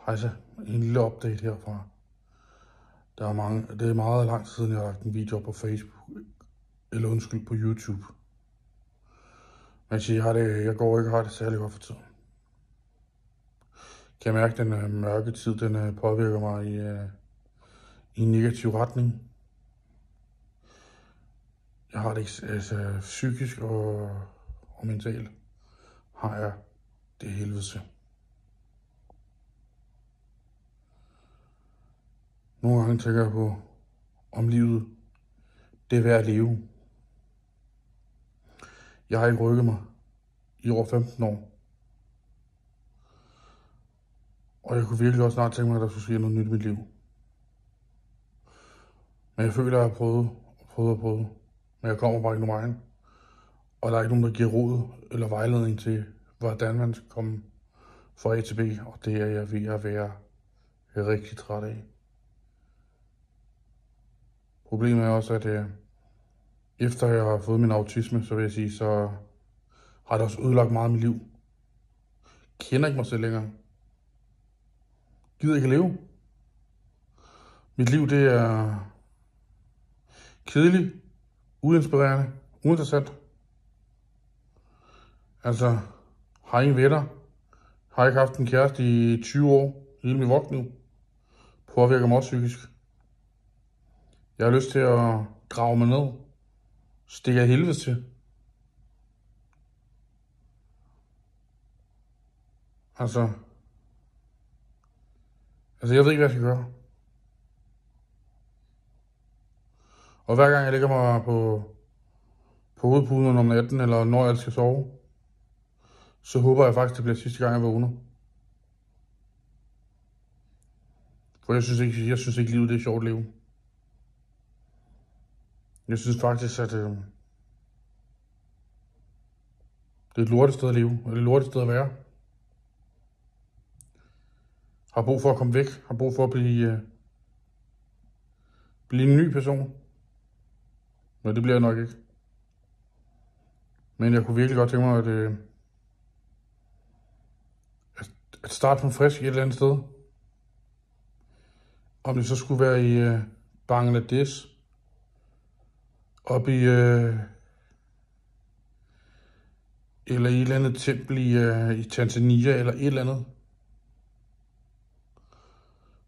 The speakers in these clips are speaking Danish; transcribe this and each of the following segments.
Hejsa, en lille update herfra. Det er meget lang tid siden, jeg har lagt en video op på Facebook, eller undskyld, på YouTube. Men jeg går ikke og har det særlig godt for tiden. Kan jeg mærke, at den mørke tid, den påvirker mig i en negativ retning. Jeg har det ikke, altså psykisk og mentalt har jeg det helvede til. Nogle gange tænker jeg på, om livet det er værd at leve. Jeg har ikke rykket mig i over 15 år. Og jeg kunne virkelig også snart tænke mig, at der skulle ske noget nyt i mit liv. Men jeg føler, at jeg har prøvet. Men jeg kommer bare ikke nogen vejen. Og der er ikke nogen, der giver råd eller vejledning til, hvordan man skal komme fra A til B. Og det er jeg ved at være rigtig træt af. Problemet er også, at efter jeg har fået min autisme, så vil jeg sige, så har det også ødelagt meget af mit liv. Kender ikke mig selv længere. Gider ikke at leve. Mit liv, det er kedeligt, uinspirerende, uinteressant. Altså, har ingen venner, har ikke haft en kæreste i 20 år, hele mit voksne liv. Påvirker mig også psykisk. Jeg har lyst til at grave mig ned. Stikke af helvede til. Altså, jeg ved ikke, hvad jeg skal gøre. Og hver gang jeg lægger mig på hovedpuden om natten, eller når jeg skal sove, så håber jeg faktisk, det bliver sidste gang, jeg vågner. For jeg synes ikke livet det er sjovt at leve. Jeg synes faktisk, at det er et lortet sted at leve, eller et lortet sted at være. Har brug for at komme væk, har brug for at blive en ny person. Men det bliver jeg nok ikke. Men jeg kunne virkelig godt tænke mig at starte på frisk et eller andet sted. Om det så skulle være i Bangladesh, op i eller i et eller andet tempel i Tanzania, eller et eller andet.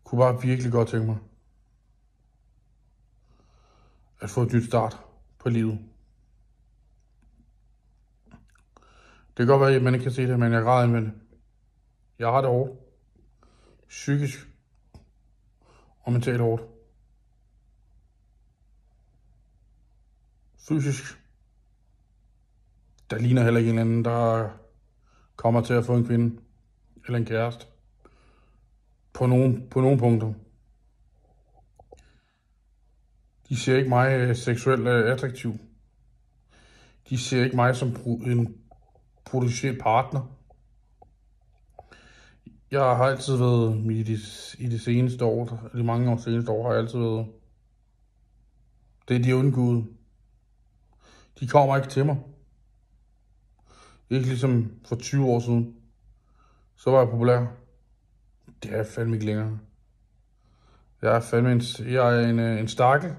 Kunne bare virkelig godt tænke mig at få et nyt start på livet. Det kan godt være, at man ikke kan se det, men jeg græder med det. Jeg har det hårdt. Psykisk og mentalt hårdt. Fysisk. Der ligner heller ikke en anden, der kommer til at få en kvinde eller en kæreste. På nogle punkter. De ser ikke mig seksuelt attraktiv. De ser ikke mig som en potentiel partner. Jeg har altid været, i de seneste år, de mange år seneste år, har jeg altid været, det er de undgået. De kommer ikke til mig. Ikke ligesom for 20 år siden. Så var jeg populær. Det er jeg fandme ikke længere. Jeg er en stakkel.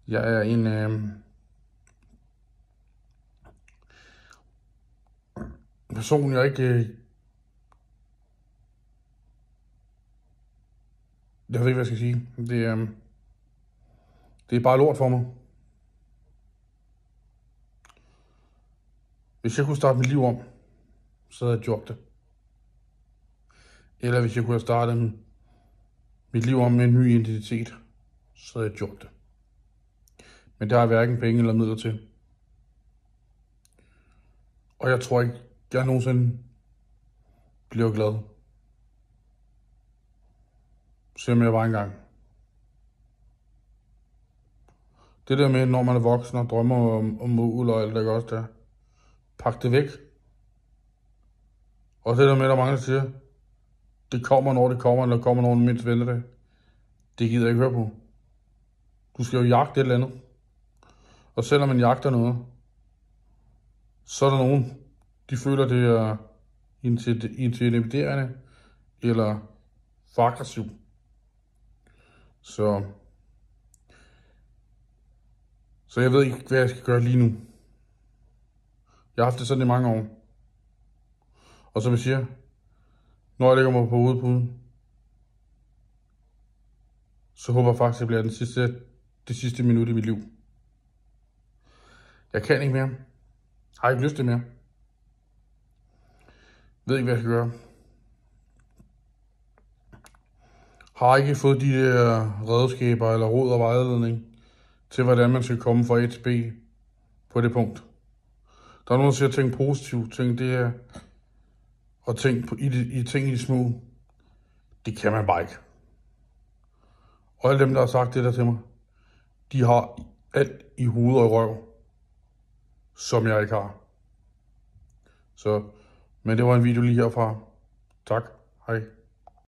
Jeg er en person, jeg ikke... Jeg ved ikke, hvad jeg skal sige. Det er bare lort for mig. Hvis jeg kunne starte mit liv om, så havde jeg gjort det. Eller hvis jeg kunne have startet mit liv om med en ny identitet, så havde jeg gjort det. Men der er hverken penge eller midler til. Og jeg tror ikke, jeg nogensinde bliver glad. Selvom jeg var engang. Det der med, når man er voksen og drømmer om mål og alt det også der. Pak det væk. Og det der med, der mange siger, det kommer, når det kommer, eller kommer, når du mindst venter det. Det gider jeg ikke høre på. Du skal jo jagte et eller andet. Og selvom man jagter noget, så er der nogen, de føler, det er intimiderende, eller for aggressiv. Så jeg ved ikke, hvad jeg skal gøre lige nu. Jeg har haft det sådan i mange år. Og som jeg siger, når jeg lægger mig på hovedpuden, så håber jeg faktisk, at det bliver det sidste minut i mit liv. Jeg kan ikke mere. Har ikke lyst til mere. Ved ikke, hvad jeg skal gøre. Har ikke fået de der redskaber eller råd og vejledning til, hvordan man skal komme fra A til B på det punkt. Der er nogen, der siger, at tænke positivt, tænke det her, og tænke på ting i de små. Det kan man bare ikke. Og alle dem, der har sagt det der til mig, de har alt i hovedet og i røv, som jeg ikke har. Men det var en video lige herfra. Tak. Hej.